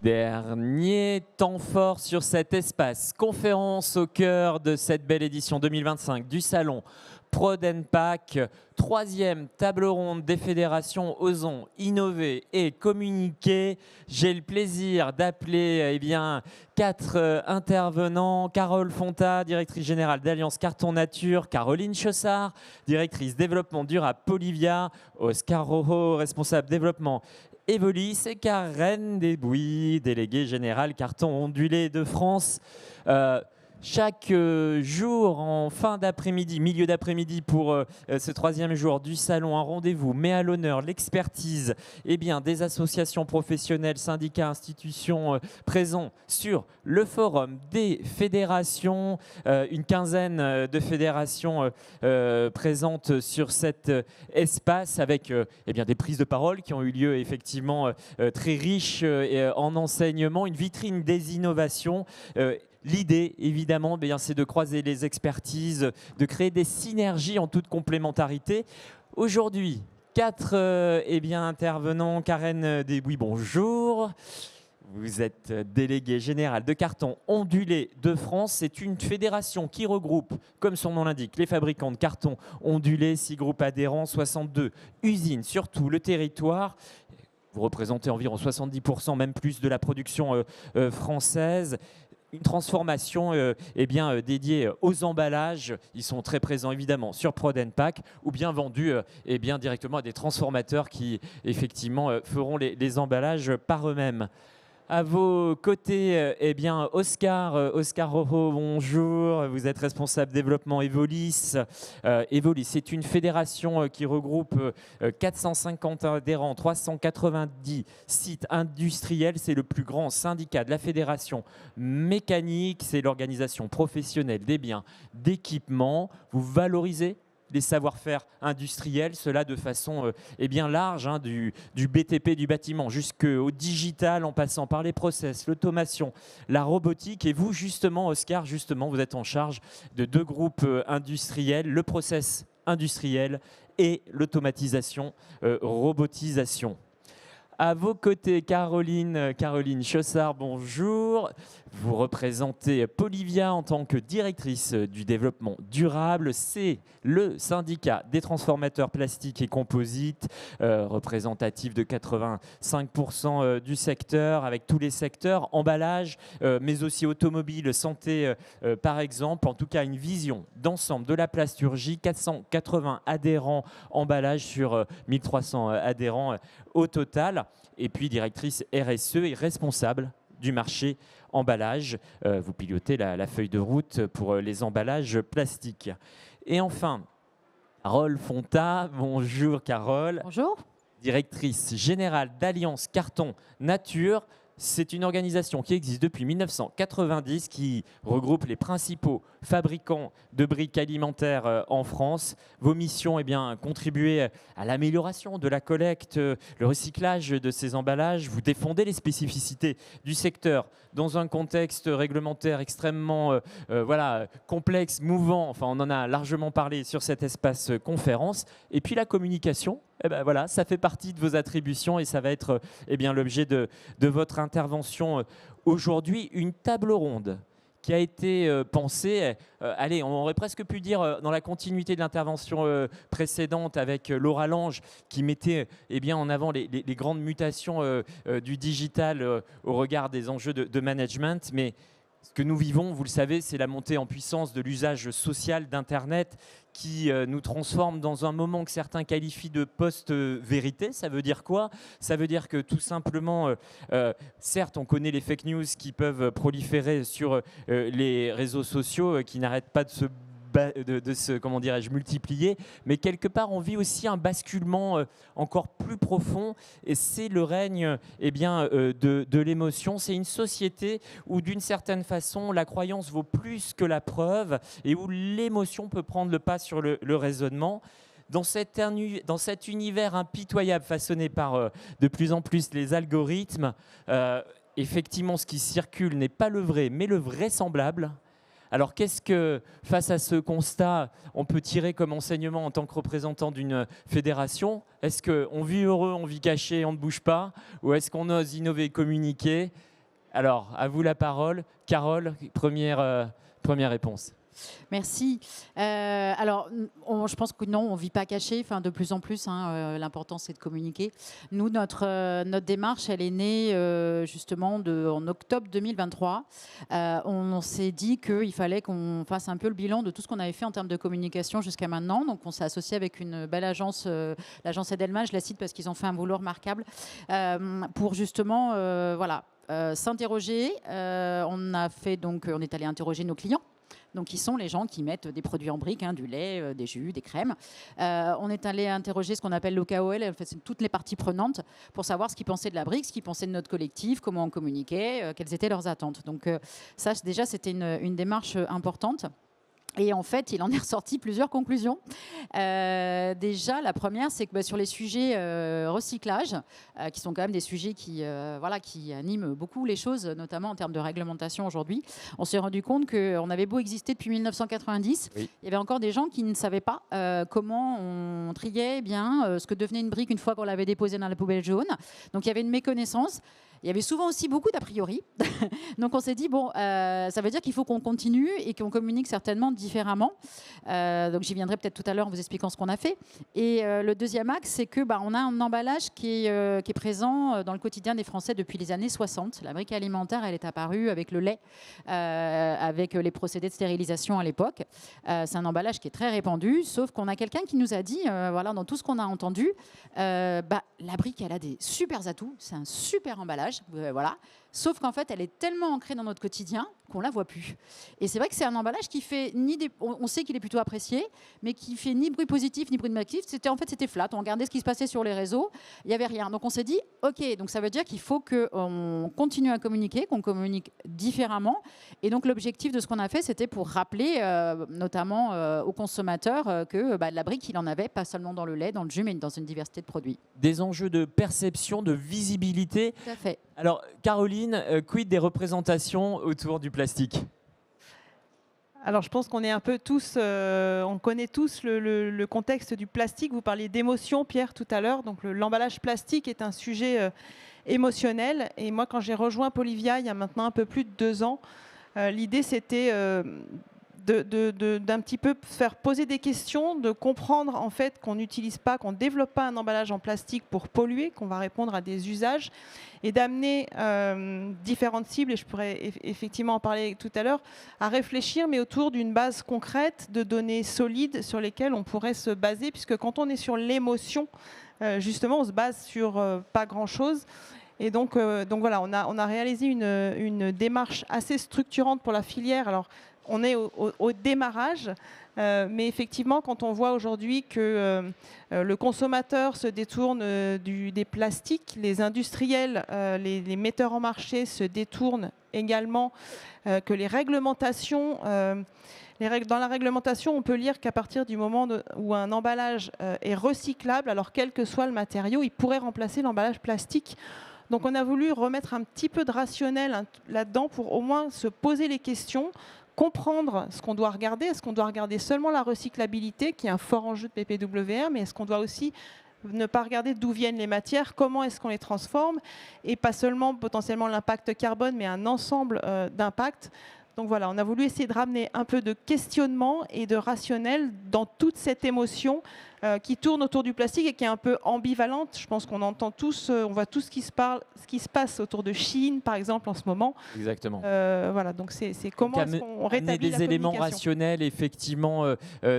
Dernier temps fort sur cet espace. Conférence au cœur de cette belle édition 2025 du salon Prodenpac. Troisième table ronde des fédérations Osons innover et communiquer. J'ai le plaisir d'appeler quatre intervenants. Carole Fonta, directrice générale d'Alliance Carton Nature. Caroline Chaussard, directrice développement durable Polivia. Oscar Rojo, responsable développement Evolis, et Karen Desbouis, déléguée générale Carton Ondulé de France. Chaque jour, en fin d'après-midi, milieu d'après-midi pour ce troisième jour du salon, un rendez-vous met à l'honneur l'expertise des associations professionnelles, syndicats, institutions présents sur le forum des fédérations. Une quinzaine de fédérations présentes sur cet espace avec des prises de parole qui ont eu lieu effectivement très riches en enseignement, une vitrine des innovations. L'idée, évidemment, c'est de croiser les expertises, de créer des synergies en toute complémentarité. Aujourd'hui, quatre intervenants. Karen Desbouis, bonjour. Vous êtes déléguée générale de Carton Ondulé de France. C'est une fédération qui regroupe, comme son nom l'indique, les fabricants de carton ondulé, 6 groupes adhérents, 62 usines sur tout le territoire. Vous représentez environ 70%, même plus, de la production française. Une transformation dédiée aux emballages. Ils sont très présents évidemment sur Prodenpac ou bien vendus directement à des transformateurs qui effectivement feront les emballages par eux-mêmes. À vos côtés, Oscar Rojo, bonjour. Vous êtes responsable développement Evolis. Evolis, c'est une fédération qui regroupe 450 adhérents, 390 sites industriels. C'est le plus grand syndicat de la fédération mécanique. C'est l'organisation professionnelle des biens d'équipement. Vous valorisez les savoir-faire industriels, cela de façon large, du BTP du bâtiment jusqu'au digital, en passant par les process, l'automation, la robotique. Et vous, justement, Oscar, vous êtes en charge de 2 groupes industriels, le process industriel et l'automatisation, robotisation. À vos côtés, Caroline Chaussard, bonjour. Vous représentez Polivia en tant que directrice du développement durable. C'est le syndicat des transformateurs plastiques et composites, représentatif de 85% du secteur, avec tous les secteurs, emballage, mais aussi automobile, santé par exemple. En tout cas, une vision d'ensemble de la plasturgie, 480 adhérents emballage sur 1300 adhérents au total. Et puis directrice RSE et responsable du marché emballage. Vous pilotez la feuille de route pour les emballages plastiques. Et enfin, Carole Fonta. Bonjour Carole. Bonjour. Directrice générale d'Alliance Carton Nature. C'est une organisation qui existe depuis 1990, qui regroupe les principaux fabricants de briques alimentaires en France. Vos missions, contribuer à l'amélioration de la collecte, le recyclage de ces emballages. Vous défendez les spécificités du secteur dans un contexte réglementaire extrêmement complexe, mouvant. Enfin, on en a largement parlé sur cet espace conférence. Et puis la communication. Ça fait partie de vos attributions et ça va être l'objet de votre intervention aujourd'hui. Une table ronde qui a été pensée, on aurait presque pu dire dans la continuité de l'intervention précédente avec Laura Lange, qui mettait en avant les grandes mutations du digital au regard des enjeux de management. Mais ce que nous vivons, vous le savez, c'est la montée en puissance de l'usage social d'Internet qui nous transforme dans un moment que certains qualifient de post-vérité. Ça veut dire quoi? Ça veut dire que tout simplement, certes, on connaît les fake news qui peuvent proliférer sur les réseaux sociaux, qui n'arrêtent pas de se multiplier, mais quelque part on vit aussi un basculement encore plus profond, et c'est le règne de l'émotion. C'est une société où d'une certaine façon la croyance vaut plus que la preuve et où l'émotion peut prendre le pas sur le raisonnement. Dans cet univers impitoyable façonné par de plus en plus les algorithmes, effectivement ce qui circule n'est pas le vrai mais le vraisemblable. Alors, qu'est-ce que, face à ce constat, on peut tirer comme enseignement en tant que représentant d'une fédération? Est-ce qu'on vit heureux, on vit caché, on ne bouge pas? Ou est-ce qu'on ose innover et communiquer? Alors, à vous la parole. Carole, première réponse. Merci. Alors, je pense que non, on ne vit pas caché. Enfin, de plus en plus, l'important, c'est de communiquer. Nous, notre démarche, elle est née justement en octobre 2023. On s'est dit qu'il fallait qu'on fasse un peu le bilan de tout ce qu'on avait fait en termes de communication jusqu'à maintenant. Donc, on s'est associé avec une belle agence, l'agence Edelman. Je la cite parce qu'ils ont fait un boulot remarquable pour justement, s'interroger. On est allé interroger nos clients. Donc, qui sont les gens qui mettent des produits en briques, du lait, des jus, des crèmes. On est allé interroger ce qu'on appelle l'OKOL, en fait, c'est toutes les parties prenantes, pour savoir ce qu'ils pensaient de la brique, ce qu'ils pensaient de notre collectif, comment on communiquait, quelles étaient leurs attentes. Donc, ça, déjà, c'était une démarche importante. Et en fait, il en est ressorti plusieurs conclusions. Déjà, la première, c'est que sur les sujets recyclage, qui sont quand même des sujets qui animent beaucoup les choses, notamment en termes de réglementation aujourd'hui, on s'est rendu compte qu'on avait beau exister depuis 1990, oui. Il y avait encore des gens qui ne savaient pas comment on triait bien ce que devenait une brique une fois qu'on l'avait déposée dans la poubelle jaune. Donc, il y avait une méconnaissance. Il y avait souvent aussi beaucoup d'a priori. Donc, on s'est dit, ça veut dire qu'il faut qu'on continue et qu'on communique certainement différemment. Donc, j'y viendrai peut-être tout à l'heure en vous expliquant ce qu'on a fait. Et le deuxième axe, c'est qu'on a un emballage qui est présent dans le quotidien des Français depuis les années 60. La brique alimentaire, elle est apparue avec le lait, avec les procédés de stérilisation à l'époque. C'est un emballage qui est très répandu, sauf qu'on a quelqu'un qui nous a dit, dans tout ce qu'on a entendu, la brique, elle a des super atouts. C'est un super emballage. Voilà. Sauf qu'en fait, elle est tellement ancrée dans notre quotidien qu'on la voit plus. Et c'est vrai que c'est un emballage qui fait on sait qu'il est plutôt apprécié, mais qui fait ni bruit positif ni bruit négatif. C'était flat. On regardait ce qui se passait sur les réseaux, il y avait rien. Donc on s'est dit, ok, donc ça veut dire qu'il faut qu'on continue à communiquer, qu'on communique différemment. Et donc l'objectif de ce qu'on a fait, c'était pour rappeler, notamment aux consommateurs, que la brique, il en avait pas seulement dans le lait, dans le jus, mais dans une diversité de produits. Des enjeux de perception, de visibilité. Tout à fait. Alors, Caroline, quid des représentations autour du plastique ? Alors, je pense qu'on est un peu tous, on connaît tous le contexte du plastique. Vous parliez d'émotion, Pierre, tout à l'heure. Donc, l'emballage plastique est un sujet émotionnel. Et moi, quand j'ai rejoint Polivia, il y a maintenant un peu plus de 2 ans, l'idée, c'était d'un petit peu faire poser des questions, de comprendre en fait qu'on n'utilise pas, qu'on ne développe pas un emballage en plastique pour polluer, qu'on va répondre à des usages et d'amener différentes cibles, et je pourrais effectivement en parler tout à l'heure, à réfléchir mais autour d'une base concrète de données solides sur lesquelles on pourrait se baser, puisque quand on est sur l'émotion, justement on se base sur pas grand-chose. Et donc voilà, on a réalisé une démarche assez structurante pour la filière. Alors, on est au démarrage, mais effectivement, quand on voit aujourd'hui que le consommateur se détourne des plastiques, les industriels, les metteurs en marché se détournent également, que les réglementations... Dans la réglementation, on peut lire qu'à partir du moment où un emballage est recyclable, alors quel que soit le matériau, il pourrait remplacer l'emballage plastique. Donc on a voulu remettre un petit peu de rationnel là-dedans pour au moins se poser les questions, comprendre ce qu'on doit regarder. Est-ce qu'on doit regarder seulement la recyclabilité, qui est un fort enjeu de PPWR, mais est-ce qu'on doit aussi ne pas regarder d'où viennent les matières, comment est-ce qu'on les transforme, et pas seulement potentiellement l'impact carbone, mais un ensemble d'impacts. Donc voilà, on a voulu essayer de ramener un peu de questionnement et de rationnel dans toute cette émotion qui tourne autour du plastique et qui est un peu ambivalente. Je pense qu'on entend tous, on voit tout ce qui se passe autour de Chine, par exemple, en ce moment. Exactement. Voilà, donc c'est comment est-ce qu'on rétablit des éléments rationnels, effectivement,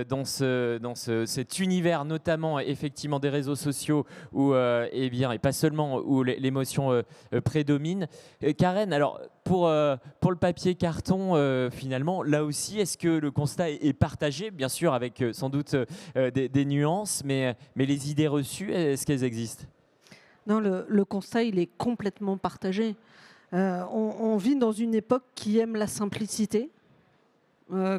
dans cet univers, notamment, effectivement, des réseaux sociaux où, et pas seulement, où l'émotion prédomine. Karen, alors, pour le papier carton, finalement, là aussi, est-ce que le constat est partagé, bien sûr, avec sans doute des nuances, mais les idées reçues, est-ce qu'elles existent ? Non, le constat, il est complètement partagé. On vit dans une époque qui aime la simplicité,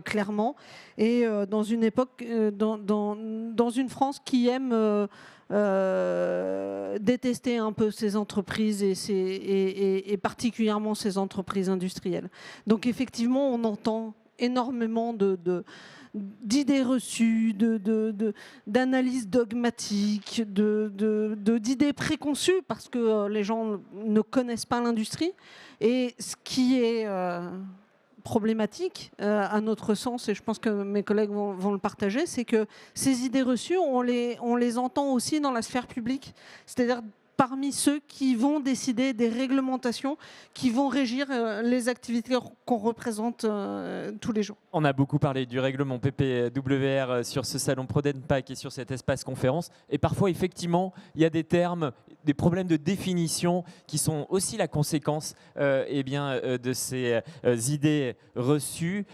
clairement, et dans une époque, dans une France qui aime détester un peu ces entreprises et particulièrement ces entreprises industrielles. Donc effectivement, on entend énormément d'idées reçues, d'analyses dogmatiques, d'idées préconçues, parce que les gens ne connaissent pas l'industrie. Et ce qui est problématique, à notre sens, et je pense que mes collègues vont le partager, c'est que ces idées reçues, on les entend aussi dans la sphère publique. C'est-à-dire parmi ceux qui vont décider des réglementations qui vont régir les activités qu'on représente tous les jours. On a beaucoup parlé du règlement PPWR sur ce salon ProDenPack et sur cet espace conférence. Et parfois, effectivement, il y a des termes, des problèmes de définition qui sont aussi la conséquence de ces idées reçues.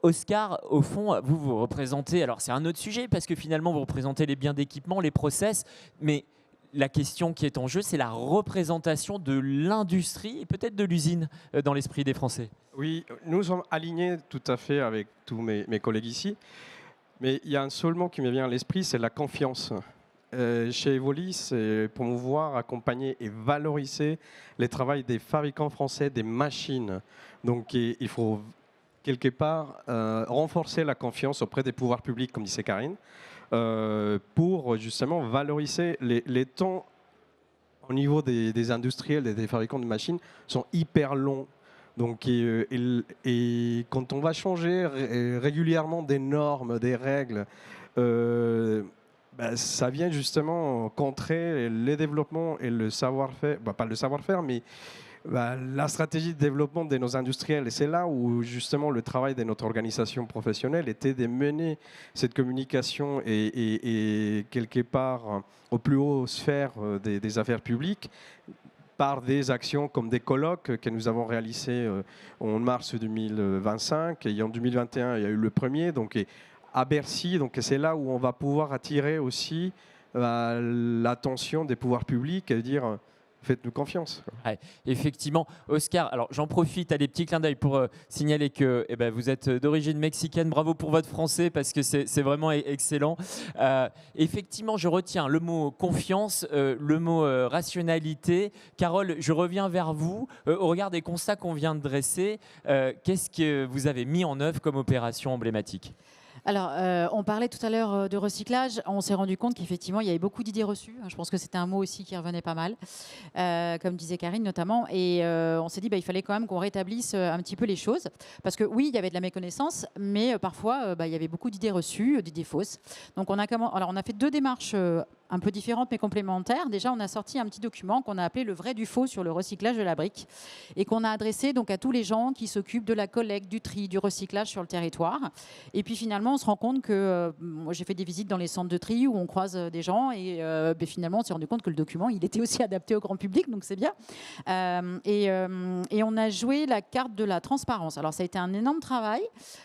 Oscar, au fond, vous représentez, alors c'est un autre sujet parce que finalement, vous représentez les biens d'équipement, les process, mais la question qui est en jeu, c'est la représentation de l'industrie et peut-être de l'usine dans l'esprit des Français. Oui, nous sommes alignés tout à fait avec tous mes collègues ici. Mais il y a un seul mot qui me vient à l'esprit, c'est la confiance. Chez Evolis, c'est promouvoir, accompagner et valoriser le travail des fabricants français des machines. Donc il faut quelque part renforcer la confiance auprès des pouvoirs publics, comme disait Karine, pour justement valoriser les temps au niveau des industriels et des fabricants de machines sont hyper longs. Donc, et quand on va changer régulièrement des normes, des règles, ça vient justement contrer les développements et le savoir-faire, pas le savoir-faire, mais la stratégie de développement de nos industriels. Et c'est là où justement le travail de notre organisation professionnelle était de mener cette communication et quelque part aux plus hautes sphères des affaires publiques par des actions comme des colloques que nous avons réalisés en mars 2025. Et en 2021, il y a eu le premier, donc à Bercy. Donc c'est là où on va pouvoir attirer aussi l'attention des pouvoirs publics et dire faites-nous confiance. Ouais, effectivement. Oscar, alors j'en profite à des petits clins d'œil pour signaler que vous êtes d'origine mexicaine. Bravo pour votre français parce que c'est vraiment excellent. Effectivement, je retiens le mot confiance, le mot rationalité. Carole, je reviens vers vous. Au regard des constats qu'on vient de dresser, qu'est-ce que vous avez mis en œuvre comme opération emblématique ? Alors, on parlait tout à l'heure de recyclage. On s'est rendu compte qu'effectivement, il y avait beaucoup d'idées reçues. Je pense que c'était un mot aussi qui revenait pas mal, comme disait Karine notamment. Et on s'est dit il fallait quand même qu'on rétablisse un petit peu les choses. Parce que oui, il y avait de la méconnaissance, mais parfois, il y avait beaucoup d'idées reçues, d'idées fausses. Donc, on a fait 2 démarches un peu différentes mais complémentaires. Déjà, on a sorti un petit document qu'on a appelé le vrai du faux sur le recyclage de la brique et qu'on a adressé donc à tous les gens qui s'occupent de la collecte, du tri, du recyclage sur le territoire. Et puis finalement, on se rend compte que moi, j'ai fait des visites dans les centres de tri où on croise des gens et finalement, on s'est rendu compte que le document, il était aussi adapté au grand public, donc c'est bien. Et on a joué la carte de la transparence. Alors, ça a été un énorme travail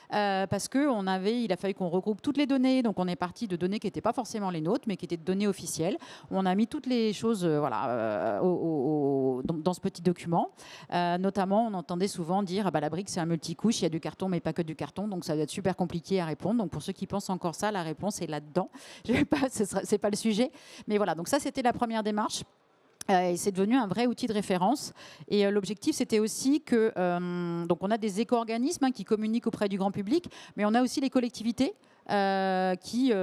parce il a fallu qu'on regroupe toutes les données. Donc, on est parti de données qui n'étaient pas forcément les nôtres, mais qui étaient de données officielles. On a mis toutes les choses dans ce petit document. Notamment, on entendait souvent dire la brique, c'est un multicouche, il y a du carton, mais pas que du carton, donc ça va être super compliqué à répondre. Donc, pour ceux qui pensent encore ça, la réponse est là-dedans. C'est pas le sujet. Mais voilà, donc ça, c'était la première démarche. Et c'est devenu un vrai outil de référence. Et l'objectif, c'était aussi que... donc, on a des éco-organismes qui communiquent auprès du grand public, mais on a aussi les collectivités qui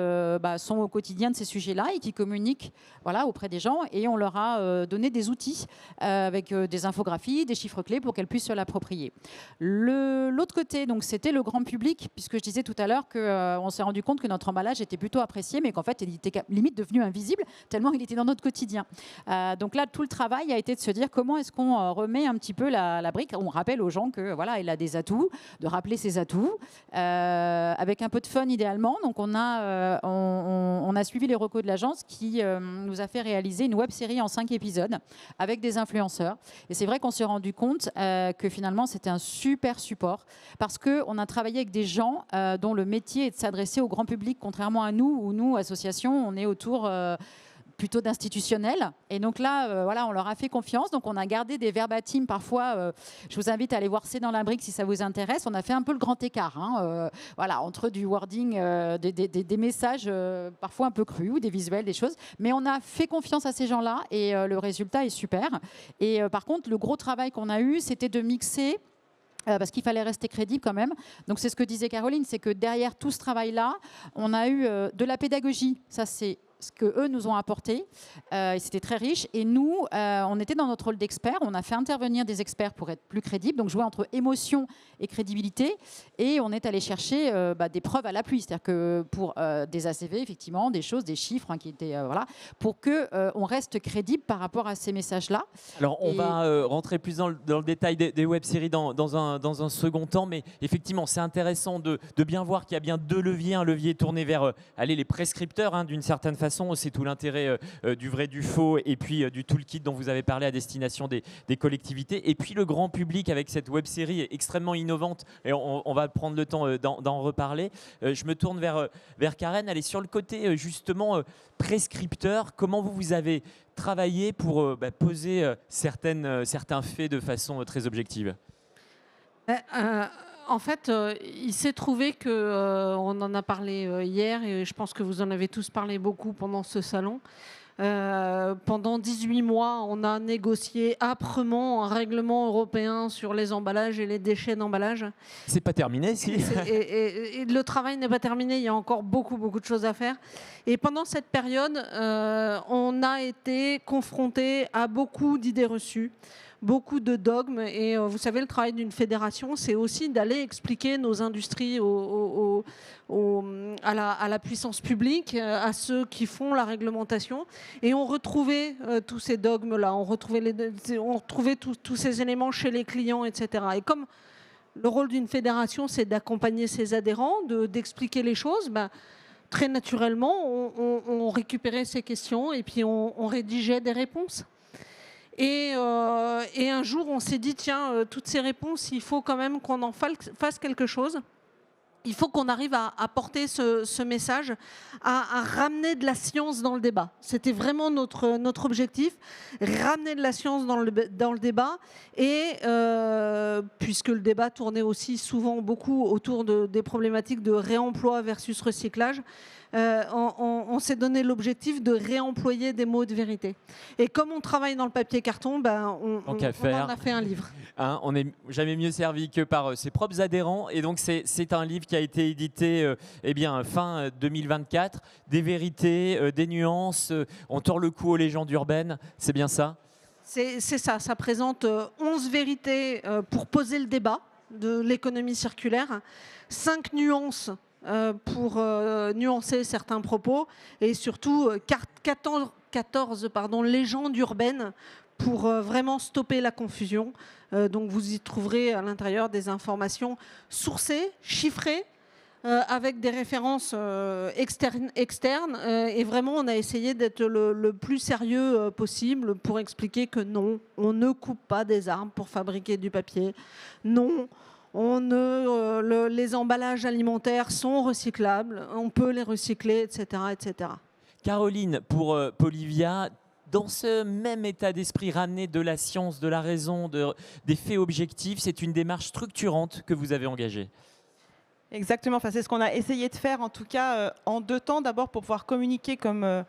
sont au quotidien de ces sujets-là et qui communiquent auprès des gens. Et on leur a donné des outils avec des infographies, des chiffres clés pour qu'elles puissent se l'approprier. L'autre côté, donc, c'était le grand public, puisque je disais tout à l'heure qu'on s'est rendu compte que notre emballage était plutôt apprécié, mais qu'en fait, il était limite devenu invisible, tellement il était dans notre quotidien. Donc là, tout le travail a été de se dire comment est-ce qu'on remet un petit peu la brique. On rappelle aux gens que elle a des atouts, de rappeler ses atouts, avec un peu de fun idéalement. Donc on a suivi les recos de l'agence qui nous a fait réaliser une web-série en 5 épisodes avec des influenceurs. Et c'est vrai qu'on s'est rendu compte que finalement c'était un super support parce qu'on a travaillé avec des gens dont le métier est de s'adresser au grand public, contrairement à nous où nous, associations, on est autour... plutôt d'institutionnels. Et donc là, on leur a fait confiance. Donc on a gardé des verbatims parfois. Je vous invite à aller voir C'est dans la brique si ça vous intéresse. On a fait un peu le grand écart entre du wording, des messages parfois un peu crus ou des visuels, des choses. Mais on a fait confiance à ces gens-là et le résultat est super. Et par contre, le gros travail qu'on a eu, c'était de mixer Parce qu'il fallait rester crédible quand même. Donc c'est ce que disait Caroline, c'est que derrière tout ce travail-là, on a eu de la pédagogie. Ça, c'est ce qu'eux nous ont apporté. Et c'était très riche. Et nous, on était dans notre rôle d'expert. On a fait intervenir des experts pour être plus crédibles. Donc jouer entre émotion et crédibilité. Et on est allé chercher des preuves à l'appui. C'est-à-dire que pour des ACV, effectivement, des choses, des chiffres qui étaient... voilà, pour qu'on reste crédible par rapport à ces messages-là. Alors, on va rentrer plus dans le détail des web-séries dans un second temps, mais effectivement, c'est intéressant de bien voir qu'il y a bien deux leviers. Un levier tourné vers les prescripteurs, d'une certaine façon. C'est tout l'intérêt du vrai, du faux, et puis du toolkit dont vous avez parlé à destination des collectivités. Et puis le grand public avec cette web-série extrêmement innovante, et on va prendre le temps d'en reparler. Je me tourne vers Karen. Elle est sur le côté, justement, prescripteur. Comment vous avez travaillé pour poser certains faits de façon très objective? En fait, il s'est trouvé que, on en a parlé hier, et je pense que vous en avez tous parlé beaucoup pendant ce salon. Pendant 18 mois, on a négocié âprement un règlement européen sur les emballages et les déchets d'emballage. C'est pas terminé, si. Et le travail n'est pas terminé, il y a encore beaucoup de choses à faire. Et pendant cette période, on a été confronté à beaucoup d'idées reçues, beaucoup de dogmes. Et vous savez, le travail d'une fédération, c'est aussi d'aller expliquer nos industries à la puissance publique, à ceux qui font la réglementation. Et on retrouvait tous ces dogmes-là, on retrouvait tous ces éléments chez les clients, etc. Et comme le rôle d'une fédération, c'est d'accompagner ses adhérents, d'expliquer les choses, très naturellement, on récupérait ces questions et puis on rédigeait des réponses. Et un jour, on s'est dit, tiens, toutes ces réponses, il faut quand même qu'on en fasse quelque chose. Il faut qu'on arrive à porter ce message, à ramener de la science dans le débat. C'était vraiment notre objectif, ramener de la science dans le débat. Et puisque le débat tournait aussi souvent beaucoup autour des problématiques de réemploi versus recyclage, on s'est donné l'objectif de réemployer des mots de vérité. Et comme on travaille dans le papier carton, on en a fait un livre. On n'est jamais mieux servi que par ses propres adhérents. Et donc, c'est un livre qui a été édité fin 2024. Des vérités, des nuances. On tord le cou aux légendes urbaines. C'est bien ça? C'est ça. Ça présente 11 vérités pour poser le débat de l'économie circulaire. 5 nuances pour nuancer certains propos. Et surtout 14 légendes urbaines pour vraiment stopper la confusion. Donc vous y trouverez à l'intérieur des informations sourcées, chiffrées, avec des références externes. Et vraiment, on a essayé d'être le plus sérieux possible pour expliquer que non, on ne coupe pas des arbres pour fabriquer du papier. Non, les emballages alimentaires sont recyclables, on peut les recycler, etc. etc. Caroline, pour Polivia, dans ce même état d'esprit, ramener de la science, de la raison, des faits objectifs, c'est une démarche structurante que vous avez engagée. Exactement, enfin, c'est ce qu'on a essayé de faire en tout cas en 2 temps. D'abord pour pouvoir communiquer comme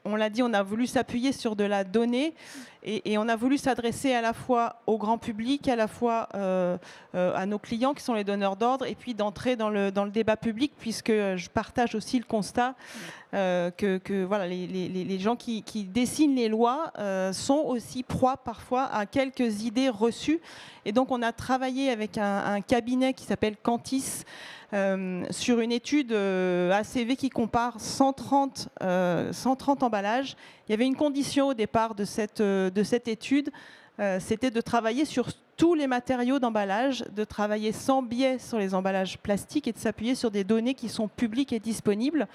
on l'a dit, on a voulu s'appuyer sur de la donnée et on a voulu s'adresser à la fois au grand public, à la fois à nos clients qui sont les donneurs d'ordre et puis d'entrer dans le débat public puisque je partage aussi le constat que voilà, les gens qui dessinent les lois sont aussi proies parfois à quelques idées reçues. Et donc on a travaillé avec un cabinet qui s'appelle Cantis sur une étude ACV qui compare 130 emballages. Il y avait une condition au départ de cette étude, c'était de travailler sur tous les matériaux d'emballage, de travailler sans biais sur les emballages plastiques et de s'appuyer sur des données qui sont publiques et disponibles.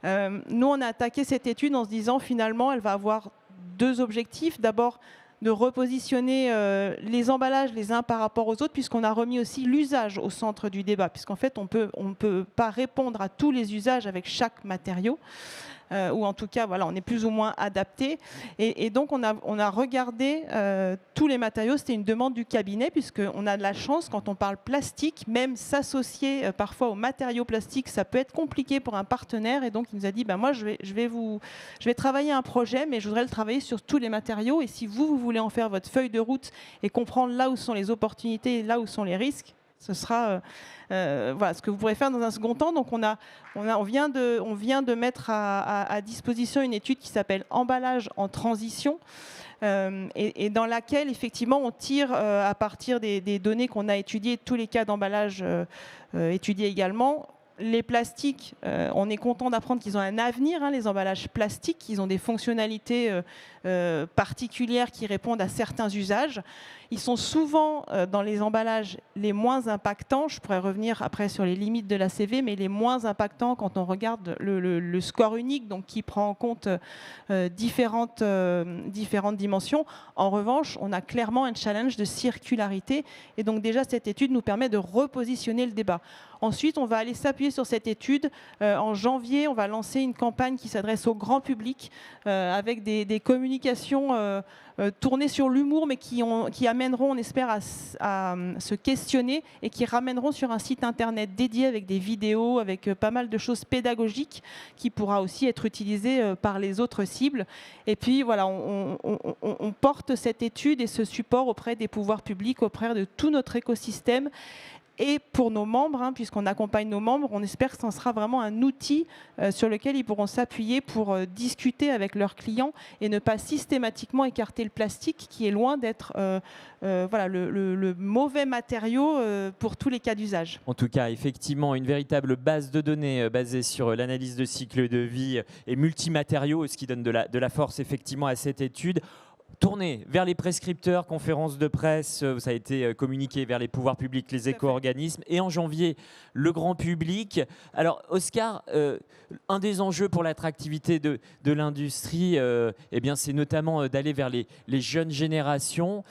Nous, on a attaqué cette étude en se disant finalement, elle va avoir 2 objectifs. D'abord, de repositionner les emballages les uns par rapport aux autres, puisqu'on a remis aussi l'usage au centre du débat, puisqu'en fait, on peut pas répondre à tous les usages avec chaque matériau. ou en tout cas, voilà, on est plus ou moins adapté. Et donc, on a regardé tous les matériaux. C'était une demande du cabinet, puisqu'on a de la chance, quand on parle plastique, même s'associer parfois aux matériaux plastiques, ça peut être compliqué pour un partenaire. Et donc, il nous a dit, ben, moi, je vais travailler un projet, mais je voudrais le travailler sur tous les matériaux. Et si vous voulez en faire votre feuille de route et comprendre là où sont les opportunités, là où sont les risques, ce sera voilà, ce que vous pourrez faire dans un second temps. Donc, on vient de mettre à disposition une étude qui s'appelle « Emballage en transition ». Et dans laquelle, effectivement, on tire à partir des données qu'on a étudiées, tous les cas d'emballage étudiés également. Les plastiques, on est content d'apprendre qu'ils ont un avenir, hein, les emballages plastiques. Ils ont des fonctionnalités particulières qui répondent à certains usages. Ils sont souvent dans les emballages les moins impactants. Je pourrais revenir après sur les limites de l'ACV, mais les moins impactants quand on regarde le score unique, donc qui prend en compte différentes dimensions. En revanche, on a clairement un challenge de circularité. Et donc déjà, cette étude nous permet de repositionner le débat. Ensuite, on va aller s'appuyer sur cette étude. En janvier, on va lancer une campagne qui s'adresse au grand public avec des communications tournées sur l'humour, mais qui amèneront, on espère, à se questionner et qui ramèneront sur un site internet dédié avec des vidéos, avec pas mal de choses pédagogiques qui pourra aussi être utilisé par les autres cibles. Et puis, voilà, on porte cette étude et ce support auprès des pouvoirs publics, auprès de tout notre écosystème. Et pour nos membres, hein, puisqu'on accompagne nos membres, on espère que ce sera vraiment un outil sur lequel ils pourront s'appuyer pour discuter avec leurs clients et ne pas systématiquement écarter le plastique, qui est loin d'être voilà, le mauvais matériau pour tous les cas d'usage. En tout cas, effectivement, une véritable base de données basée sur l'analyse de cycle de vie et multimatériaux, ce qui donne de la force effectivement à cette étude. Tourné vers les prescripteurs, conférences de presse, ça a été communiqué vers les pouvoirs publics, les éco-organismes, et en janvier, le grand public. Alors, Oscar, un des enjeux pour l'attractivité de l'industrie, eh bien, c'est notamment d'aller vers les jeunes générations.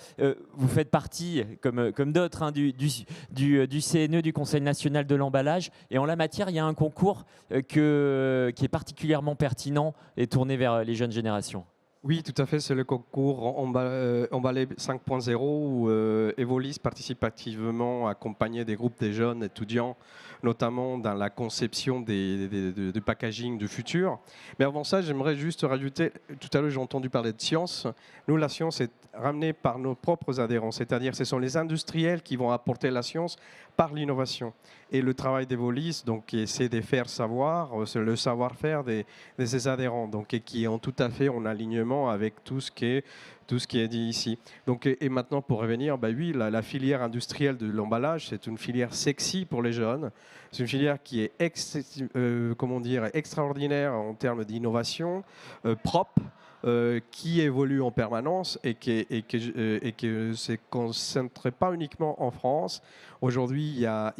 Vous faites partie, comme d'autres, hein, du CNE, du Conseil national de l'emballage, et en la matière, il y a un concours qui est particulièrement pertinent et tourné vers les jeunes générations. Oui, tout à fait. C'est le concours Emballé 5.0 où Evolis participe activement à accompagner des groupes de jeunes étudiants, notamment dans la conception du packaging du futur. Mais avant ça, j'aimerais juste rajouter, tout à l'heure j'ai entendu parler de science. Nous, la science est ramenée par nos propres adhérents, c'est-à-dire ce sont les industriels qui vont apporter la science par l'innovation. Et le travail d'Evolis, donc, c'est de faire savoir, le savoir-faire de ses adhérents, donc, et qui ont tout à fait en alignement avec tout ce qui est dit ici. Donc, et maintenant, pour revenir, bah oui, la filière industrielle de l'emballage, c'est une filière sexy pour les jeunes. C'est une filière qui est extraordinaire en termes d'innovation, propre, qui évolue en permanence et qui ne se concentre pas uniquement en France. Aujourd'hui, il y a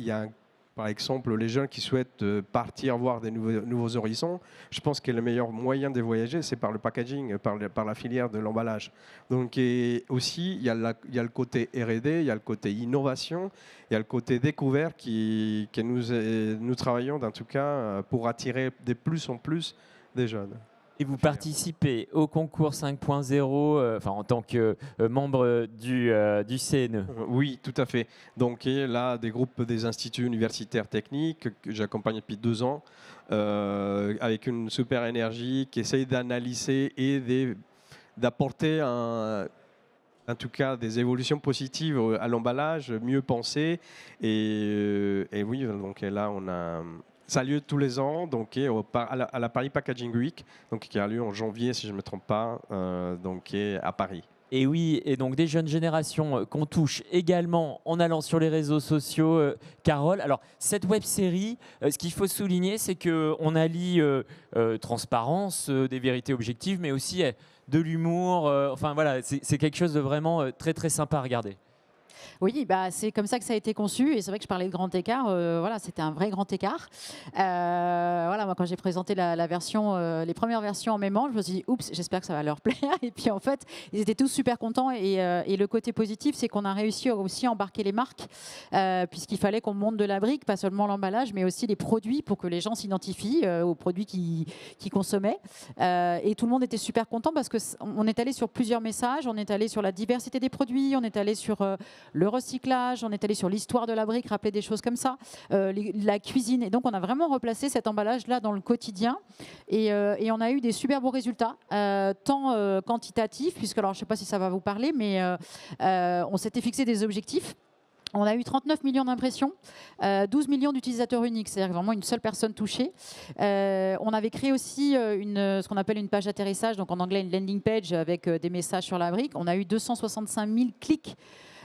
par exemple, les jeunes qui souhaitent partir voir des nouveaux horizons, je pense que le meilleur moyen de voyager, c'est par le packaging, par la filière de l'emballage. Donc, et aussi, il y a le côté R&D, il y a le côté innovation, il y a le côté découvert que nous travaillons, en tout cas, pour attirer de plus en plus des jeunes. Et vous participez au concours 5.0 en tant que membre du CNE. Oui, tout à fait. Donc là, des groupes des instituts universitaires techniques que j'accompagne depuis 2 ans, avec une super énergie qui essaye d'analyser et d'apporter en tout cas des évolutions positives à l'emballage, mieux pensé. Et oui, donc là, on a... Ça a lieu tous les ans, donc à la Paris Packaging Week, donc qui a lieu en janvier, si je ne me trompe pas, donc à Paris. Et oui, et donc des jeunes générations qu'on touche également en allant sur les réseaux sociaux. Carole, alors cette web-série, ce qu'il faut souligner, c'est qu'on allie transparence, des vérités objectives, mais aussi de l'humour. Enfin voilà, c'est quelque chose de vraiment très très sympa à regarder. Oui, bah, c'est comme ça que ça a été conçu et c'est vrai que je parlais de grand écart. Voilà, c'était un vrai grand écart. Voilà, moi quand j'ai présenté la version, les premières versions en même temps, je me suis dit oups, j'espère que ça va leur plaire. Et puis en fait, ils étaient tous super contents et le côté positif, c'est qu'on a réussi aussi à embarquer les marques puisqu'il fallait qu'on monte de la brique, pas seulement l'emballage, mais aussi les produits pour que les gens s'identifient aux produits qu'ils consommaient. Et tout le monde était super content parce que on est allé sur plusieurs messages, on est allé sur la diversité des produits, on est allé sur le recyclage, on est allé sur l'histoire de la brique, rappeler des choses comme ça, la cuisine. Et donc, on a vraiment replacé cet emballage-là dans le quotidien. Et on a eu des super beaux résultats, tant quantitatifs, puisque, alors, je ne sais pas si ça va vous parler, mais on s'était fixé des objectifs. On a eu 39 millions d'impressions, 12 millions d'utilisateurs uniques, c'est-à-dire vraiment une seule personne touchée. On avait créé aussi ce qu'on appelle une page d'atterrissage, donc en anglais une landing page avec des messages sur la brique. On a eu 265 000 clics.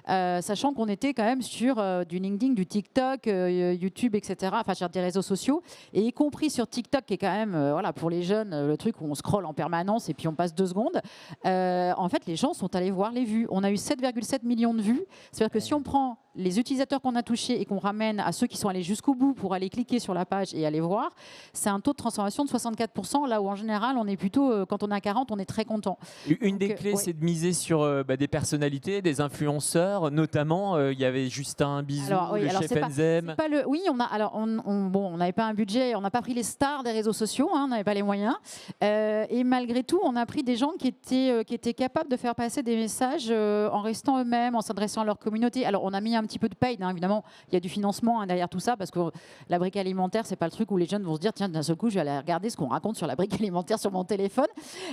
Sachant qu'on était quand même sur du LinkedIn, du TikTok, YouTube, etc., enfin sur des réseaux sociaux, et y compris sur TikTok, qui est quand même, voilà, pour les jeunes, le truc où on scrolle en permanence et puis on passe 2 secondes. En fait, les gens sont allés voir les vues. On a eu 7,7 millions de vues. C'est-à-dire que si on prend les utilisateurs qu'on a touchés et qu'on ramène à ceux qui sont allés jusqu'au bout pour aller cliquer sur la page et aller voir, c'est un taux de transformation de 64%, là où en général, on est plutôt, quand on a 40, on est très content. Une des clés, c'est de miser sur des personnalités, des influenceurs, notamment, il y avait Justin Bizou, le chef Enzem. Oui, on n'avait pas un budget, on n'a pas pris les stars des réseaux sociaux, hein, on n'avait pas les moyens. Et malgré tout, on a pris des gens qui étaient capables de faire passer des messages en restant eux-mêmes, en s'adressant à leur communauté. Alors, on a mis un petit peu de paid, hein, évidemment, il y a du financement derrière tout ça, parce que la brique alimentaire, c'est pas le truc où les jeunes vont se dire, tiens, d'un seul coup, je vais aller regarder ce qu'on raconte sur la brique alimentaire sur mon téléphone.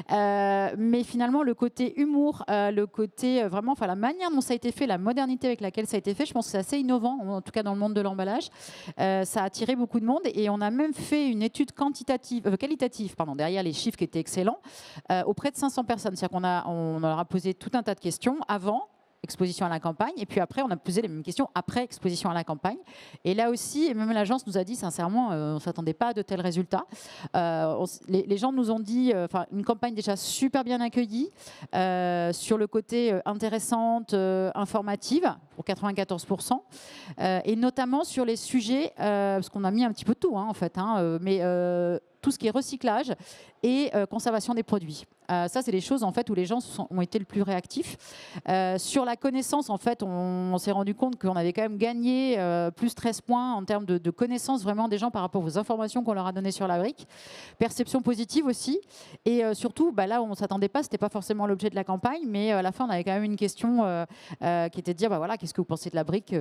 Mais finalement, le côté humour, le côté vraiment, enfin, la manière dont ça a été fait, la modernité avec laquelle ça a été fait, je pense que c'est assez innovant, en tout cas dans le monde de l'emballage. Ça a attiré beaucoup de monde et on a même fait une étude qualitative derrière les chiffres qui étaient excellents, auprès de 500 personnes. C'est-à-dire on leur a posé tout un tas de questions avant exposition à la campagne, et puis après on a posé les mêmes questions après exposition à la campagne, et là aussi, et même l'agence nous a dit sincèrement, on ne s'attendait pas à de tels résultats. Les gens nous ont dit une campagne déjà super bien accueillie, sur le côté intéressante, informative pour 94%, et notamment sur les sujets, parce qu'on a mis un petit peu de tout, hein, en fait, mais tout ce qui est recyclage et conservation des produits. Ça, c'est les choses en fait où les gens ont été le plus réactifs. Sur la connaissance, en fait, on s'est rendu compte qu'on avait quand même gagné plus 13 points en termes de connaissance vraiment des gens par rapport aux informations qu'on leur a données sur la brique. Perception positive aussi. Et surtout, là où on ne s'attendait pas, ce n'était pas forcément l'objet de la campagne, mais à la fin, on avait quand même une question qui était de dire, voilà, qu'est-ce que vous pensez de la brique?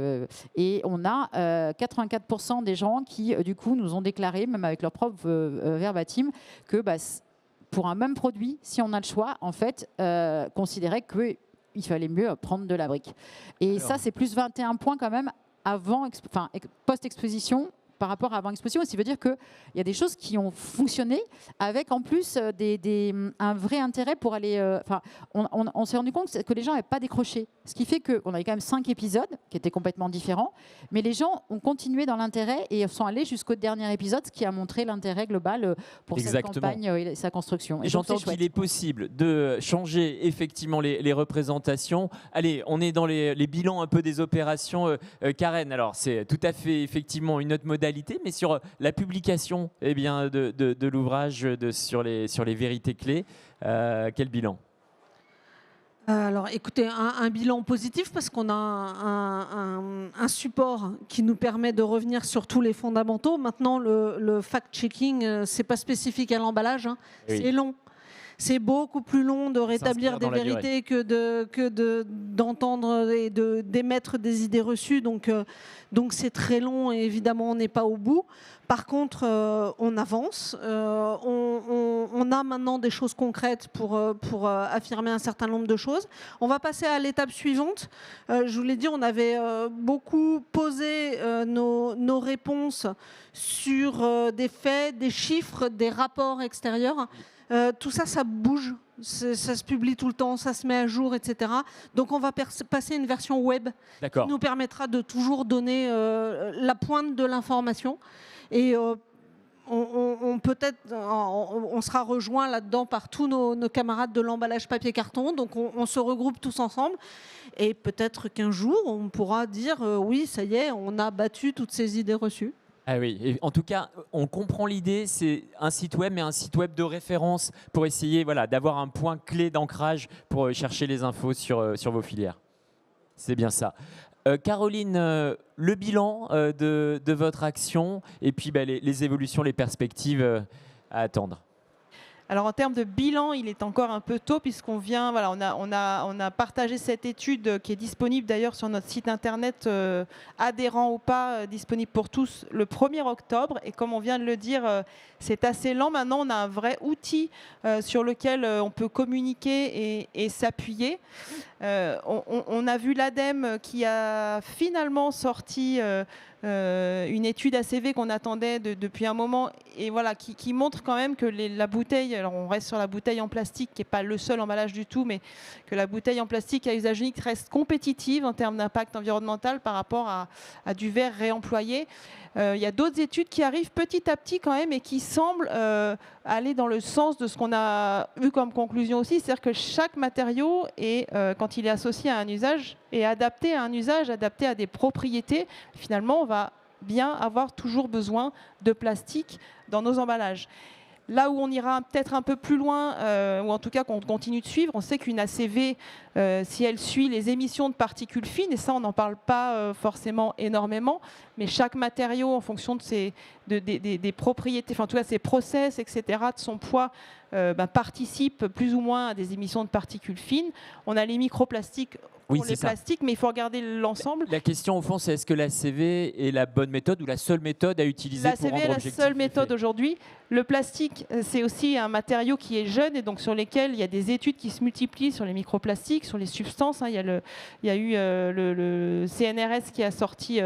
Et on a 84% des gens qui, du coup, nous ont déclaré, même avec leur propre verbatim, que pour un même produit, si on a le choix, en fait, considérait qu'il fallait mieux prendre de la brique. Et ça, c'est plus 21 points quand même post-exposition par rapport à avant-exposition. Ce qui veut dire qu'il y a des choses qui ont fonctionné avec en plus un vrai intérêt pour aller... on s'est rendu compte que les gens n'avaient pas décroché. Ce qui fait qu'on avait quand même 5 épisodes qui étaient complètement différents, mais les gens ont continué dans l'intérêt et sont allés jusqu'au dernier épisode, ce qui a montré l'intérêt global pour cette campagne et sa construction. Et j'entends qu'il est possible de changer effectivement les représentations. Allez, on est dans les bilans un peu des opérations. Karen, alors c'est tout à fait effectivement une autre modalité, mais sur la publication de l'ouvrage sur les vérités clés, quel bilan ? Alors écoutez, un bilan positif parce qu'on a un support qui nous permet de revenir sur tous les fondamentaux. Maintenant, le fact-checking, c'est pas spécifique à l'emballage, hein. Oui. C'est long. C'est beaucoup plus long de rétablir des vérités que d'entendre et d'émettre des idées reçues. Donc c'est très long et évidemment, on n'est pas au bout. Par contre, on avance. On a maintenant des choses concrètes pour affirmer un certain nombre de choses. On va passer à l'étape suivante. Je vous l'ai dit, on avait beaucoup posé nos réponses sur des faits, des chiffres, des rapports extérieurs. Tout ça, ça bouge, ça se publie tout le temps, ça se met à jour, etc. Donc on va passer une version web qui nous permettra de toujours donner la pointe de l'information. Et on sera rejoint là-dedans par tous nos camarades de l'emballage papier-carton. Donc on se regroupe tous ensemble. Et peut-être qu'un jour, on pourra dire oui, ça y est, on a battu toutes ces idées reçues. Ah oui, et en tout cas, on comprend l'idée, c'est un site web, mais un site web de référence pour essayer d'avoir un point clé d'ancrage pour chercher les infos sur vos filières. C'est bien ça. Caroline, le bilan de votre action et puis les évolutions, les perspectives à attendre. Alors en termes de bilan, il est encore un peu tôt puisqu'on vient, on a partagé cette étude qui est disponible d'ailleurs sur notre site internet, adhérent ou pas, disponible pour tous le 1er octobre. Et comme on vient de le dire, c'est assez lent. Maintenant, on a un vrai outil sur lequel on peut communiquer et s'appuyer. On a vu l'ADEME qui a finalement sorti une étude ACV qu'on attendait depuis un moment et qui montre quand même que la bouteille, alors on reste sur la bouteille en plastique qui n'est pas le seul emballage du tout, mais que la bouteille en plastique à usage unique reste compétitive en termes d'impact environnemental par rapport à du verre réemployé. Il y a d'autres études qui arrivent petit à petit quand même et qui semblent aller dans le sens de ce qu'on a eu comme conclusion aussi, c'est-à-dire que chaque matériau est, quand il est associé à un usage, est adapté à un usage, adapté à des propriétés. Finalement, on va bien avoir toujours besoin de plastique dans nos emballages. Là où on ira peut-être un peu plus loin, ou en tout cas qu'on continue de suivre, on sait qu'une ACV, si elle suit les émissions de particules fines, et ça on n'en parle pas forcément énormément, mais chaque matériau en fonction de des propriétés, enfin en tout cas ses process, etc., de son poids, participe plus ou moins à des émissions de particules fines. On a les microplastiques pour les plastiques, mais il faut regarder l'ensemble. La question au fond, c'est est-ce que la CV est la bonne méthode ou la seule méthode à utiliser pour rendre objectif? La CV est la seule méthode aujourd'hui. Le plastique, c'est aussi un matériau qui est jeune et donc sur lesquels il y a des études qui se multiplient sur les microplastiques, sur les substances. Il y a eu le CNRS qui a sorti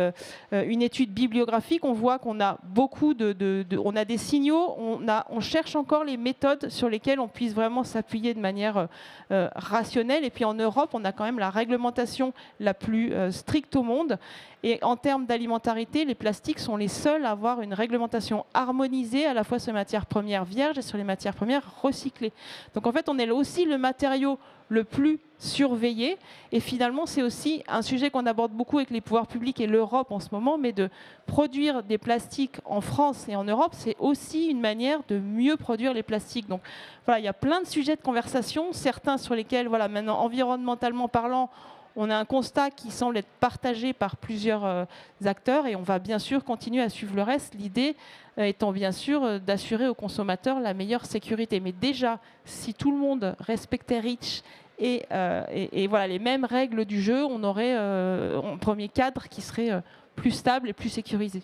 une étude bibliographique. On voit qu'on a beaucoup on a des signaux, on cherche encore les méthodes sur lesquelles on puisse vraiment s'appuyer de manière rationnelle. Et puis en Europe, on a quand même la réglementation la plus stricte au monde. Et en termes d'alimentarité, les plastiques sont les seuls à avoir une réglementation harmonisée à la fois sur les matières premières vierges et sur les matières premières recyclées. Donc en fait, on est aussi le matériau le plus surveillé. Et finalement, c'est aussi un sujet qu'on aborde beaucoup avec les pouvoirs publics et l'Europe en ce moment, mais de produire des plastiques en France et en Europe, c'est aussi une manière de mieux produire les plastiques. Donc voilà, il y a plein de sujets de conversation, certains sur lesquels, maintenant, environnementalement parlant, on a un constat qui semble être partagé par plusieurs acteurs et on va bien sûr continuer à suivre le reste. L'idée étant bien sûr d'assurer aux consommateurs la meilleure sécurité. Mais déjà, si tout le monde respectait REACH et les mêmes règles du jeu, on aurait un premier cadre qui serait plus stable et plus sécurisé.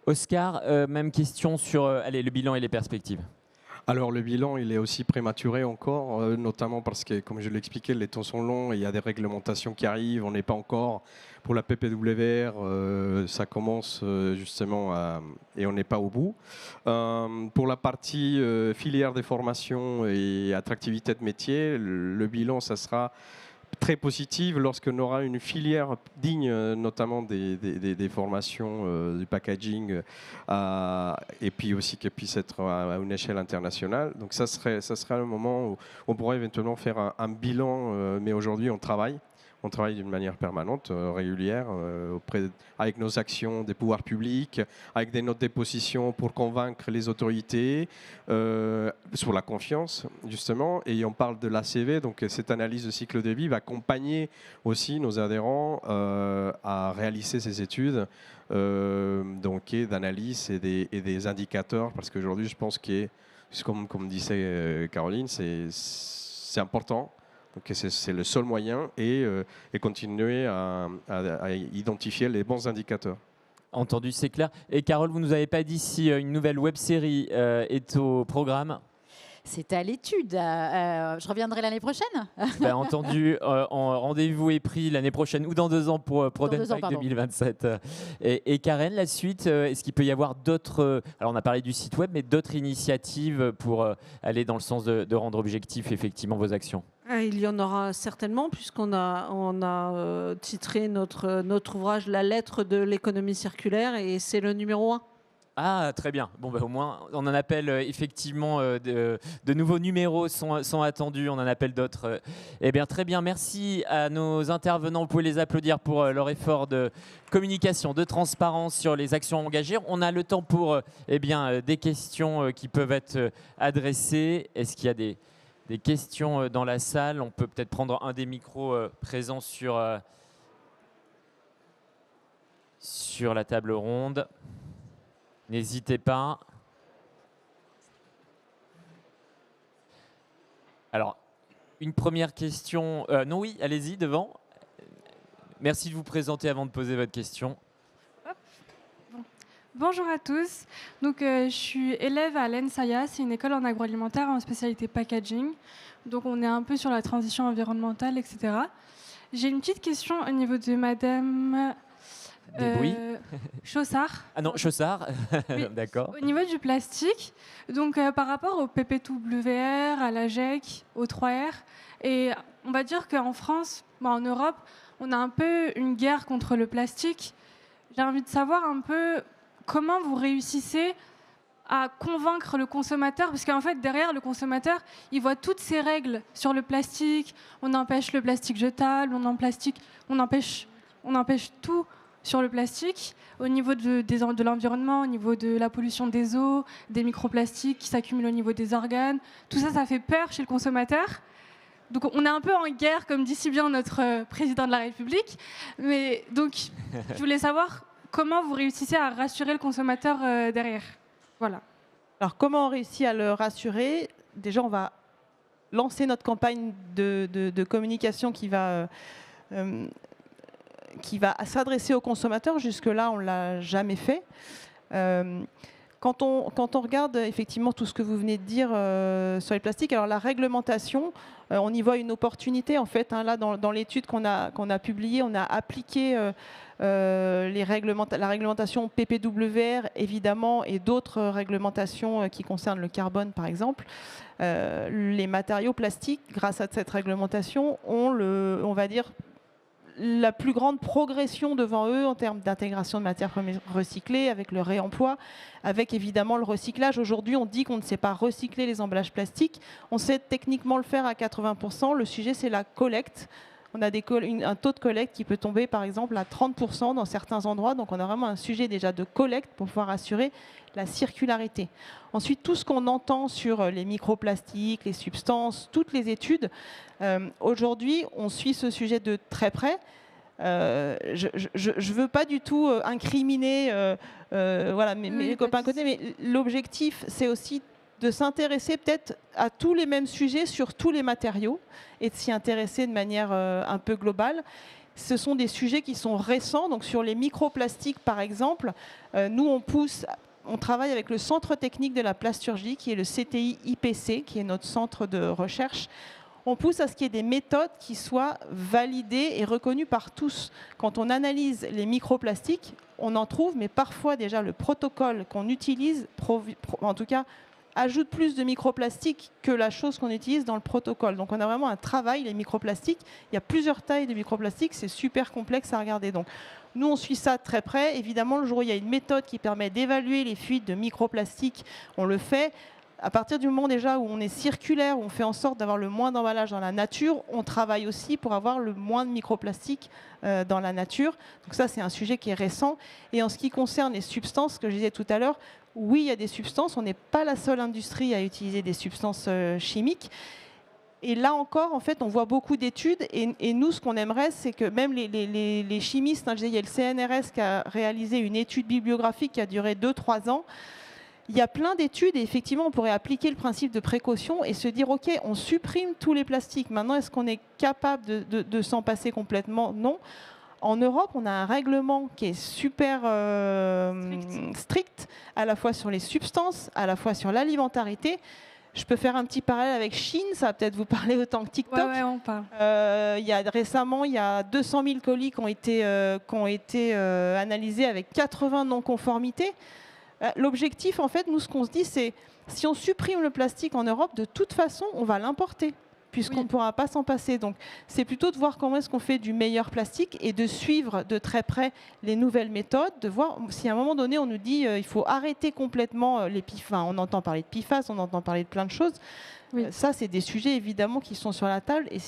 Oscar, même question sur le bilan et les perspectives. Alors le bilan, il est aussi prématuré encore, notamment parce que, comme je l'expliquais, les temps sont longs et il y a des réglementations qui arrivent. On n'est pas encore pour la PPWR, ça commence justement et on n'est pas au bout. Pour la partie filière des formations et attractivité de métier, le bilan, ça sera très positive lorsqu'on aura une filière digne, notamment des formations, du packaging, et puis aussi qu'elle puisse être à une échelle internationale. Donc ça serait le moment où on pourrait éventuellement faire un bilan, mais aujourd'hui on travaille. On travaille d'une manière permanente, régulière, avec nos actions des pouvoirs publics, avec des notes de position pour convaincre les autorités sur la confiance, justement. Et on parle de l'ACV, donc cette analyse de cycle de vie va accompagner aussi nos adhérents à réaliser ces études d'analyse et des indicateurs, parce qu'aujourd'hui, je pense que, comme disait Caroline, c'est important. Donc c'est le seul moyen et continuer à identifier les bons indicateurs. Entendu, c'est clair. Et Carole, vous ne nous avez pas dit si une nouvelle web-série est au programme? C'est à l'étude. Je reviendrai l'année prochaine. Entendu, rendez-vous est pris l'année prochaine ou dans 2 ans pour ProDenPack 2027. Et Karen, la suite, est-ce qu'il peut y avoir d'autres... Alors on a parlé du site web, mais d'autres initiatives pour aller dans le sens de rendre objectif effectivement vos actions? Il y en aura certainement, puisqu'on a titré notre ouvrage « La lettre de l'économie circulaire » et c'est le numéro 1. Ah, très bien. Bon, au moins, on en appelle effectivement de nouveaux numéros sont attendus. On en appelle d'autres. Eh bien, très bien. Merci à nos intervenants. Vous pouvez les applaudir pour leur effort de communication, de transparence sur les actions engagées. On a le temps pour des questions qui peuvent être adressées. Est-ce qu'il y a des questions dans la salle? On peut peut-être prendre un des micros présents sur la table ronde. N'hésitez pas. Alors, une première question. Non, oui, allez-y, devant. Merci de vous présenter avant de poser votre question. Bonjour à tous. Donc, je suis élève à l'ENSAIA, c'est une école en agroalimentaire en spécialité packaging. Donc, on est un peu sur la transition environnementale, etc. J'ai une petite question au niveau de Madame Chaussard. Ah non, Chaussard, Oui. d'accord. Au niveau du plastique, donc par rapport au PPWR, à la GEC, au 3R, et on va dire qu'en France, en Europe, on a un peu une guerre contre le plastique. J'ai envie de savoir un peu comment vous réussissez à convaincre le consommateur, parce qu'en fait, derrière le consommateur, il voit toutes ces règles sur le plastique. On empêche le plastique jetable, on empêche tout sur le plastique, au niveau de l'environnement, au niveau de la pollution des eaux, des microplastiques qui s'accumulent au niveau des organes. Tout ça, ça fait peur chez le consommateur. Donc on est un peu en guerre, comme dit si bien notre président de la République. Mais donc, je voulais savoir comment vous réussissez à rassurer le consommateur derrière. Voilà. Alors, comment on réussit à le rassurer? Déjà, on va lancer notre campagne de communication qui va s'adresser aux consommateurs. Jusque-là, on ne l'a jamais fait. Quand on regarde effectivement tout ce que vous venez de dire sur les plastiques, alors la réglementation, on y voit une opportunité en fait. Là, dans l'étude qu'on a publiée, on a appliqué la réglementation PPWR évidemment et d'autres réglementations qui concernent le carbone par exemple. Les matériaux plastiques, grâce à cette réglementation, ont on va dire la plus grande progression devant eux en termes d'intégration de matières recyclées, avec le réemploi, avec évidemment le recyclage. Aujourd'hui, on dit qu'on ne sait pas recycler les emballages plastiques. On sait techniquement le faire à 80%. Le sujet, c'est la collecte. On a un taux de collecte qui peut tomber, par exemple, à 30% dans certains endroits. Donc, on a vraiment un sujet déjà de collecte pour pouvoir assurer la circularité. Ensuite, tout ce qu'on entend sur les microplastiques, les substances, toutes les études, aujourd'hui, on suit ce sujet de très près. Je ne veux pas du tout incriminer mes copains à côté, mais l'objectif, c'est aussi de s'intéresser peut-être à tous les mêmes sujets sur tous les matériaux et de s'y intéresser de manière un peu globale. Ce sont des sujets qui sont récents. Donc sur les microplastiques, par exemple, nous, on travaille avec le Centre technique de la plasturgie, qui est le CTI-IPC, qui est notre centre de recherche. On pousse à ce qu'il y ait des méthodes qui soient validées et reconnues par tous. Quand on analyse les microplastiques, on en trouve, mais parfois déjà le protocole qu'on utilise, en tout cas, ajoute plus de microplastiques que la chose qu'on utilise dans le protocole. Donc on a vraiment un travail, les microplastiques. Il y a plusieurs tailles de microplastiques, c'est super complexe à regarder. Donc nous, on suit ça de très près. Évidemment, le jour où il y a une méthode qui permet d'évaluer les fuites de microplastiques, on le fait. À partir du moment déjà où on est circulaire, où on fait en sorte d'avoir le moins d'emballage dans la nature, on travaille aussi pour avoir le moins de microplastiques dans la nature. Donc ça, c'est un sujet qui est récent. Et en ce qui concerne les substances, que je disais tout à l'heure, oui, il y a des substances. On n'est pas la seule industrie à utiliser des substances chimiques. Et là encore, en fait, on voit beaucoup d'études. Et nous, ce qu'on aimerait, c'est que même les chimistes, je disais, il y a le CNRS qui a réalisé une étude bibliographique qui a duré 2-3 ans. Il y a plein d'études et effectivement, on pourrait appliquer le principe de précaution et se dire, OK, on supprime tous les plastiques. Maintenant, est-ce qu'on est capable de s'en passer complètement? Non. En Europe, on a un règlement qui est super strict, à la fois sur les substances, à la fois sur l'alimentarité. Je peux faire un petit parallèle avec Chine, ça va peut-être vous parler autant que TikTok. Ouais, on parle. Récemment, il y a 200 000 colis qui ont été analysés avec 80 non-conformités. L'objectif, en fait, nous, ce qu'on se dit, c'est si on supprime le plastique en Europe, de toute façon, on va l'importer. puisqu'on ne pourra pas s'en passer. Donc, c'est plutôt de voir comment est-ce qu'on fait du meilleur plastique et de suivre de très près les nouvelles méthodes, de voir si à un moment donné, on nous dit il faut arrêter complètement les PFAS. Enfin, on entend parler de PFAS, on entend parler de plein de choses. Oui. Ça, c'est des sujets évidemment qui sont sur la table. Et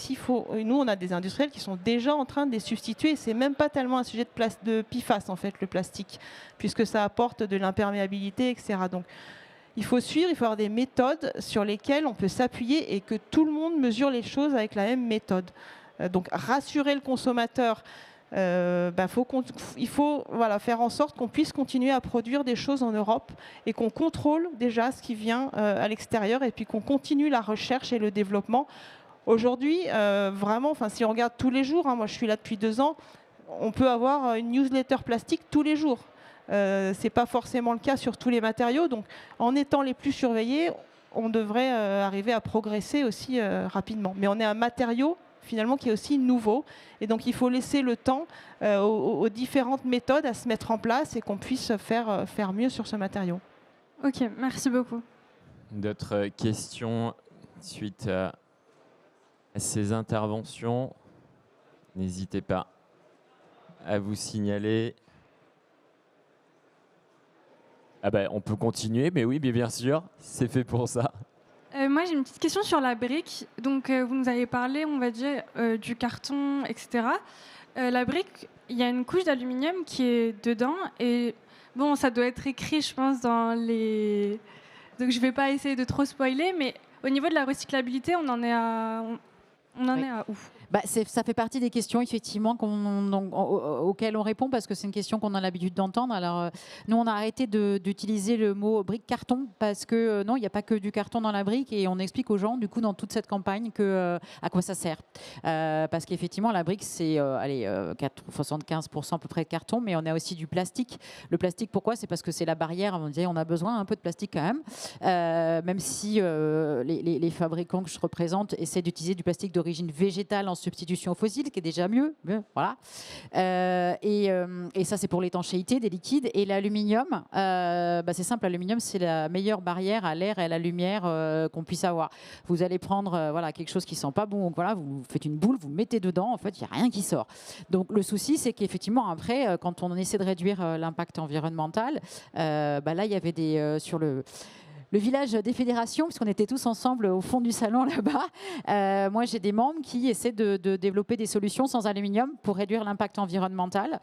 nous, on a des industriels qui sont déjà en train de les substituer. C'est même pas tellement un sujet de PFAS en fait, le plastique, puisque ça apporte de l'imperméabilité, etc. Donc, il faut suivre, il faut avoir des méthodes sur lesquelles on peut s'appuyer et que tout le monde mesure les choses avec la même méthode. Donc, rassurer le consommateur. Il faut faire en sorte qu'on puisse continuer à produire des choses en Europe et qu'on contrôle déjà ce qui vient à l'extérieur et puis qu'on continue la recherche et le développement. Aujourd'hui, vraiment, si on regarde tous les jours, moi je suis là depuis 2 ans, on peut avoir une newsletter plastique tous les jours. Ce n'est pas forcément le cas sur tous les matériaux. Donc, en étant les plus surveillés, on devrait arriver à progresser aussi rapidement. Mais on est un matériau finalement qui est aussi nouveau. Et donc, il faut laisser le temps aux différentes méthodes à se mettre en place et qu'on puisse faire mieux sur ce matériau. Ok, merci beaucoup. D'autres questions suite à ces interventions? N'hésitez pas à vous signaler. Ah ben, on peut continuer, mais oui, bien sûr, c'est fait pour ça. Moi, j'ai une petite question sur la brique. Donc, vous nous avez parlé, on va dire, du carton, etc. La brique, il y a une couche d'aluminium qui est dedans. Et bon, ça doit être écrit, je pense, dans les... Donc, je ne vais pas essayer de trop spoiler, mais au niveau de la recyclabilité, on en est à où? Ça fait partie des questions effectivement auxquelles on répond parce que c'est une question qu'on a l'habitude d'entendre. Alors nous on a arrêté d'utiliser le mot brique carton parce que non, il n'y a pas que du carton dans la brique et on explique aux gens du coup dans toute cette campagne à quoi ça sert. Parce qu'effectivement la brique c'est 75% à peu près de carton, mais on a aussi du plastique. Le plastique, pourquoi? C'est parce que c'est la barrière. On a besoin un peu de plastique quand même, même si les fabricants que je représente essaient d'utiliser du plastique d'origine végétale en substitution aux fossiles, qui est déjà mieux. Voilà. Et ça, c'est pour l'étanchéité des liquides. Et l'aluminium, c'est simple, l'aluminium, c'est la meilleure barrière à l'air et à la lumière qu'on puisse avoir. Vous allez prendre quelque chose qui ne sent pas bon, donc, vous faites une boule, vous mettez dedans, en fait, il n'y a rien qui sort. Donc le souci, c'est qu'effectivement, après, quand on essaie de réduire l'impact environnemental, là, il y avait sur le village des fédérations, puisqu'on était tous ensemble au fond du salon là-bas. Moi, j'ai des membres qui essaient de développer des solutions sans aluminium pour réduire l'impact environnemental,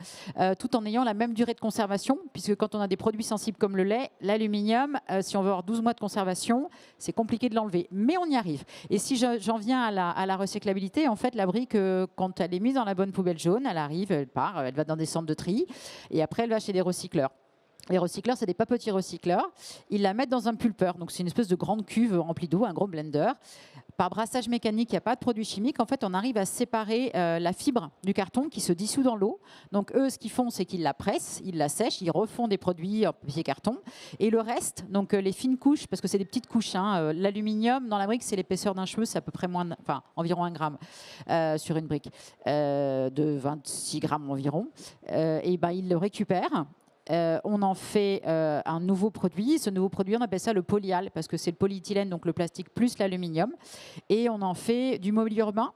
tout en ayant la même durée de conservation, puisque quand on a des produits sensibles comme le lait, l'aluminium, si on veut avoir 12 mois de conservation, c'est compliqué de l'enlever. Mais on y arrive. Et si j'en viens à la recyclabilité, en fait, la brique, quand elle est mise dans la bonne poubelle jaune, elle arrive, elle part, elle va dans des centres de tri, et après, elle va chez des recycleurs. Les recycleurs, c'est des pas petits recycleurs. Ils la mettent dans un pulpeur. Donc, c'est une espèce de grande cuve remplie d'eau, un gros blender. Par brassage mécanique, il n'y a pas de produit chimique. En fait, on arrive à séparer la fibre du carton qui se dissout dans l'eau. Donc, eux, ce qu'ils font, c'est qu'ils la pressent, ils la sèchent, ils refont des produits en papier carton. Et le reste, donc les fines couches, parce que c'est des petites couches. L'aluminium, dans la brique, c'est l'épaisseur d'un cheveu, c'est à peu près environ 1 gramme sur une brique de 26 grammes environ. Ils le récupèrent. On en fait un nouveau produit. Ce nouveau produit, on appelle ça le polyal parce que c'est le polyéthylène, donc le plastique plus l'aluminium. Et on en fait du mobilier urbain.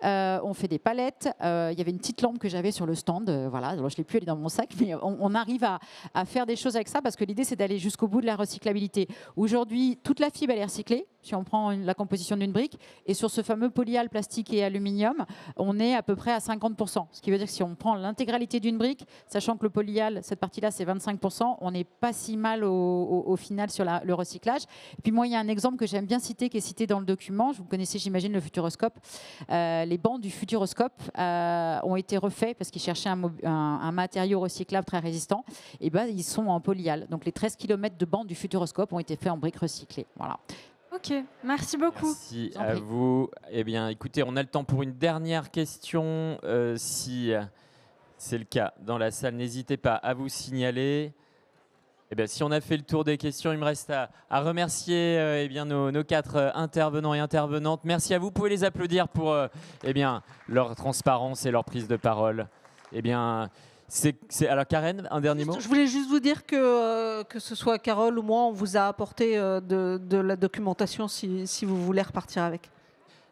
On fait des palettes. Il y avait une petite lampe que j'avais sur le stand. Alors, je ne l'ai plus, elle est dans mon sac. Mais on arrive à faire des choses avec ça parce que l'idée, c'est d'aller jusqu'au bout de la recyclabilité. Aujourd'hui, toute la fibre, elle est recyclée. Si on prend la composition d'une brique. Et sur ce fameux polyal, plastique et aluminium, on est à peu près à 50%. Ce qui veut dire que si on prend l'intégralité d'une brique, sachant que le polyal, cette partie-là, c'est 25%, on n'est pas si mal au final sur le recyclage. Et puis moi, il y a un exemple que j'aime bien citer, qui est cité dans le document. Vous connaissez, j'imagine, le Futuroscope. Les bancs du Futuroscope ont été refaits parce qu'ils cherchaient un matériau recyclable très résistant. Et ils sont en polyal. Donc les 13 km de bancs du Futuroscope ont été faits en briques recyclées. Voilà. Ok, merci beaucoup. Merci à vous. Eh bien, écoutez, on a le temps pour une dernière question. Si c'est le cas dans la salle, n'hésitez pas à vous signaler. Eh bien, si on a fait le tour des questions, il me reste à remercier nos 4 intervenants et intervenantes. Merci à vous. Vous pouvez les applaudir pour leur transparence et leur prise de parole. Eh bien, alors Karen, un dernier mot. Je voulais juste vous dire que ce soit Carole ou moi, on vous a apporté de la documentation si vous voulez repartir avec.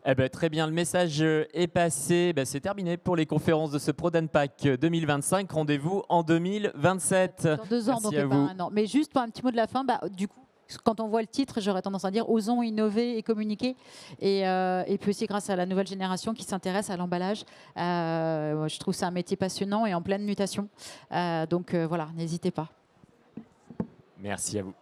Eh ben, très bien, le message est passé. Ben, c'est terminé pour les conférences de ce ProDanPack 2025. Rendez-vous en 2027. Dans 2 ans, Merci donc à pas vous. un an. Mais juste pour un petit mot de la fin, du coup, quand on voit le titre, j'aurais tendance à dire osons innover et communiquer. Et puis aussi grâce à la nouvelle génération qui s'intéresse à l'emballage. Moi, je trouve ça un métier passionnant et en pleine mutation. Donc voilà, n'hésitez pas. Merci à vous.